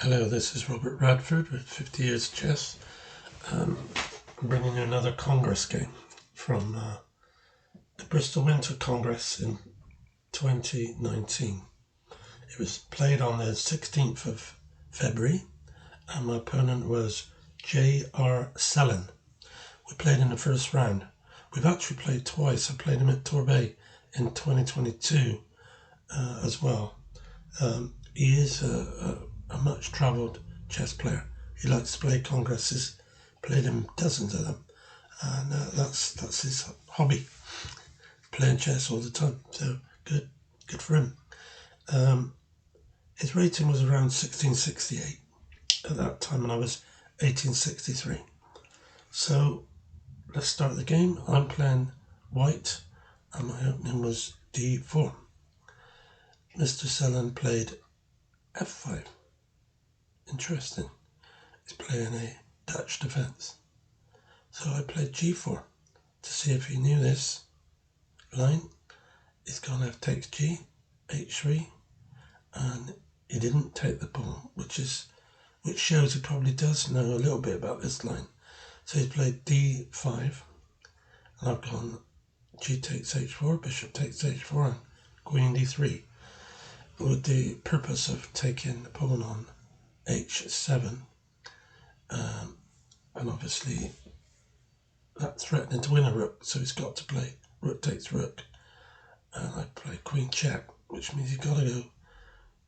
Hello, this is Robert Radford with 50 Years Chess. I'm bringing you another Congress game from the Bristol Winter Congress in 2019. It was played on the 16th of February and my opponent was J.R.Sellen. We played in the first round. We've actually played twice. I played him at Torbay in 2022 as well. He is a much travelled chess player. He likes to play congresses, played him dozens of them, and that's his hobby, playing chess all the time. So good for him. His rating was around 1668 at that time, and I was 1863. So let's start the game. I'm playing white, and my opening was d4. Mr. Sellen played f5. Interesting. He's playing a Dutch defense. So I played g4 to see if he knew this line. He's gone f takes g, h3, and he didn't take the pawn, which shows he probably does know a little bit about this line. So he's played d5, and I've gone g takes h4, bishop takes h4, and queen d3, with the purpose of taking the pawn on h7, and obviously that's threatening to win a rook, so he's got to play rook takes rook, and I play queen check, which means you've got to go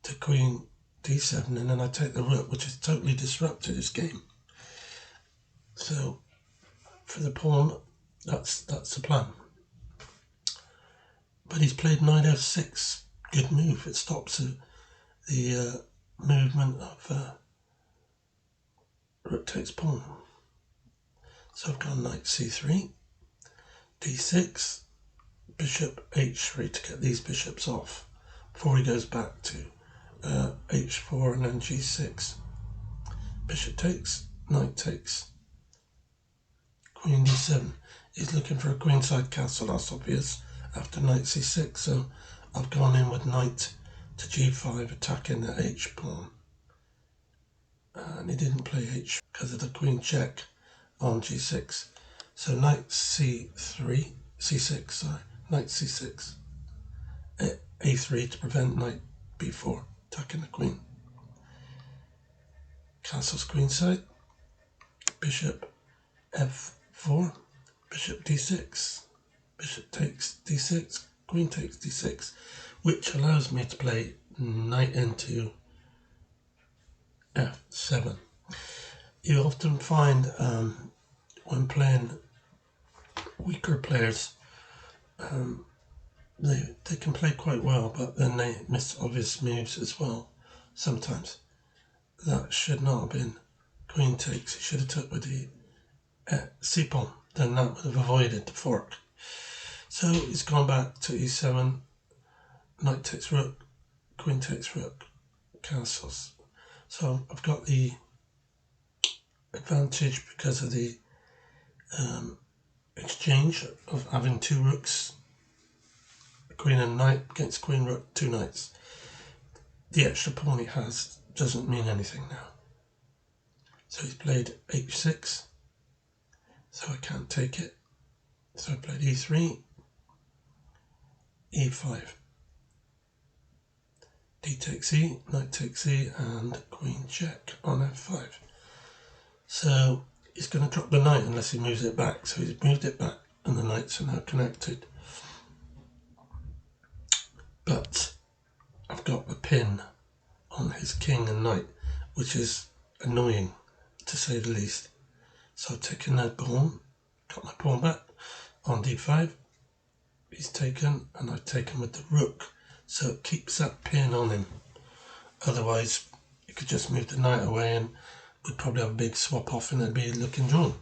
to queen d7, and then I take the rook, which has totally disrupted his game. So for the pawn, that's the plan. But he's played knight f6, good move. It stops the movement of rook takes pawn. So I've got knight c3, d6, bishop h3 to get these bishops off before he goes back to h4 and then g6. Bishop takes, knight takes, queen d7. He's looking for a queenside castle, that's obvious, after knight c6, so I've gone in with knight to g5, attacking the h pawn. And he didn't play h because of the queen check on g6. So knight c3, c6, sorry, knight c6, a3 to prevent knight b4, attacking the queen. Castle's queenside, bishop f4, bishop d6, bishop takes d6, queen takes d6, which allows me to play knight into f7. You often find when playing weaker players, they can play quite well, but then they miss obvious moves as well sometimes. That should not have been queen takes. He should have took with the c pawn, then that would have avoided the fork. So he's gone back to e7, knight takes rook, queen takes rook, castles. So I've got the advantage because of the exchange of having two rooks, queen and knight against queen rook, two knights. The extra pawn he has doesn't mean anything now. So he's played h6, so I can't take it. So I played e3, e5, d takes e, knight takes e, and queen check on f5. So he's going to drop the knight unless he moves it back. So he's moved it back and the knights are now connected. But I've got the pin on his king and knight, which is annoying to say the least. So I've taken that pawn, got my pawn back on d5. He's taken, and I've taken with the rook, so it keeps that pin on him. Otherwise, you could just move the knight away and we'd probably have a big swap off and it'd be looking drawn.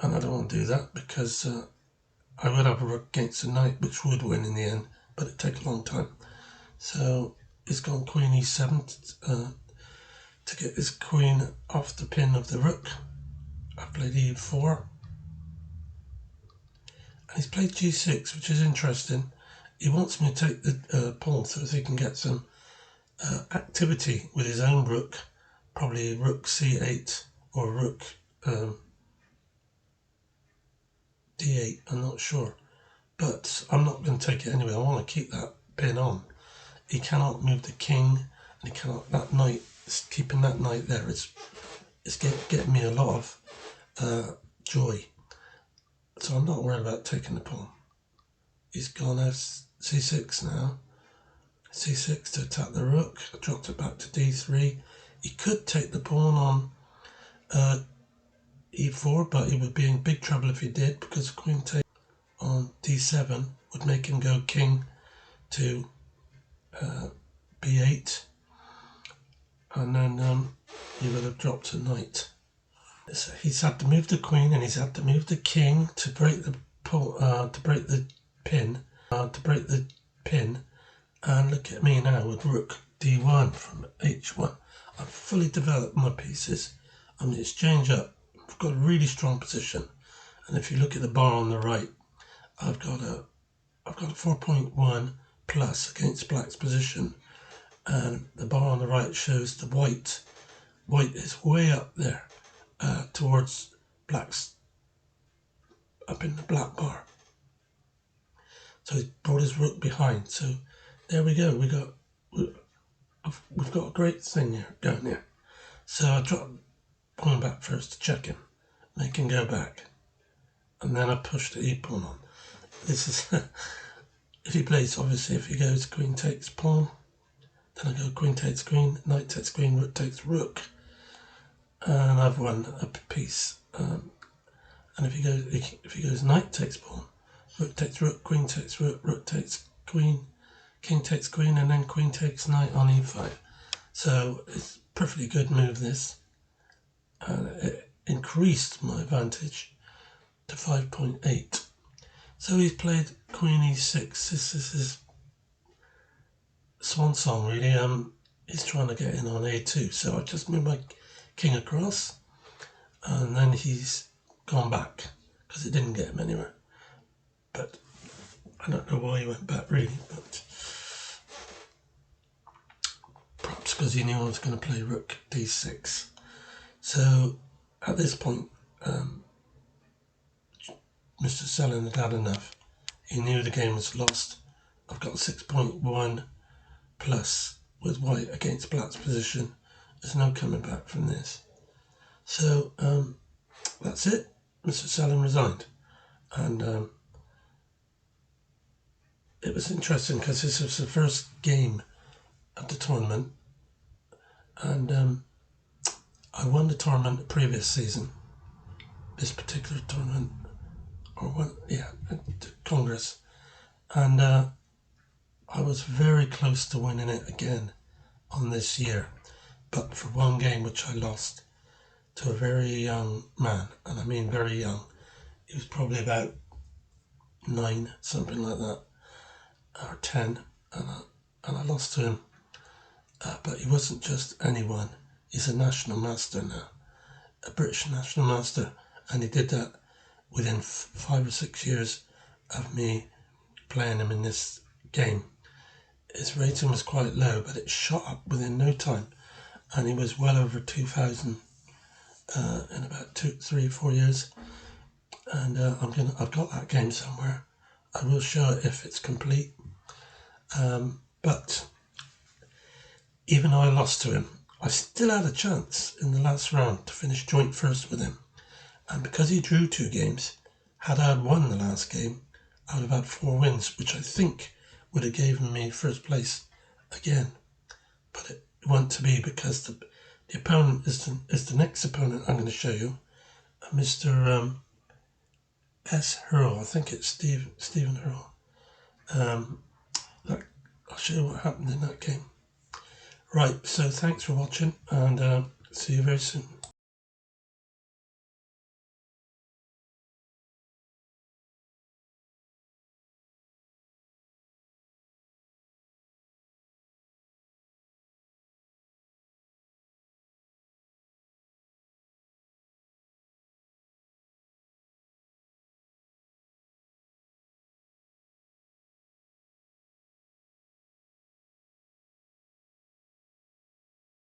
And I don't want to do that because I would have a rook against the knight, which would win in the end, but it'd take a long time. So he's gone queen e7 to get his queen off the pin of the rook. I've played e4. And he's played g6, which is interesting. He wants me to take the pawn so he can get some activity with his own rook, probably rook c8 or rook d8, I'm not sure. But I'm not going to take it anyway. I want to keep that pin on. He cannot move the king, and he cannot, that knight, keeping that knight there is getting me a lot of joy. So I'm not worried about taking the pawn. He's gone c6 now. c6 to attack the rook. I dropped it back to d3. He could take the pawn on e4, but he would be in big trouble if he did, because queen take on d7 would make him go king to b8, and then he would have dropped a knight. So he's had to move the queen, and he's had to move the king to break the pin. And look at me now with rook d1 from h1. I've fully developed my pieces. I'm going to exchange up. I've got a really strong position, and if you look at the bar on the right, I've got a 4.1 plus against black's position, and the bar on the right shows the white is way up there towards black's, up in the black bar. So he's brought his rook behind. So there we go. We've got a great thing here going here. So I drop pawn back first to check him. They can go back, and then I push the e-pawn on. This is if he plays, obviously, if he goes queen takes pawn, then I go queen takes queen, knight takes queen, rook takes rook, and I've won a piece. And if he goes knight takes pawn, rook takes rook, queen takes rook, rook takes queen, king takes queen, and then queen takes knight on e5. So it's a perfectly good move, this. And it increased my advantage to 5.8. So he's played queen e6. This is his swan song, really. He's trying to get in on a2. So I just moved my king across, and then he's gone back because it didn't get him anywhere. But I don't know why he went back, really. But perhaps because he knew I was going to play rook d6. So at this point, Mr. Sellen had had enough. He knew the game was lost. I've got 6.1 plus with white against black's position. There's no coming back from this. So that's it. Mr. Sellen resigned. And it was interesting because this was the first game of the tournament. And I won the tournament the previous season. This particular tournament. The Congress, and I was very close to winning it again on this year, but for one game which I lost to a very young man, and I mean very young. He was probably about 9, something like that, or 10, and I lost to him. But he wasn't just anyone. He's a national master now, a British national master, and he did that within 5 or 6 years of me playing him in this game. His rating was quite low, but it shot up within no time, and he was well over 2,000 in about 2, 3, 4 years. And I've got that game somewhere. I will show it if it's complete. But even though I lost to him, I still had a chance in the last round to finish joint first with him. And because he drew 2 games, had I won the last game, I would have had 4 wins, which I think would have given me first place again. But it wasn't to be, because the opponent is the next opponent I'm going to show you, Mr. S. Hurl. I think it's Stephen Hurl. I'll show you what happened in that game. Right, so thanks for watching, and see you very soon.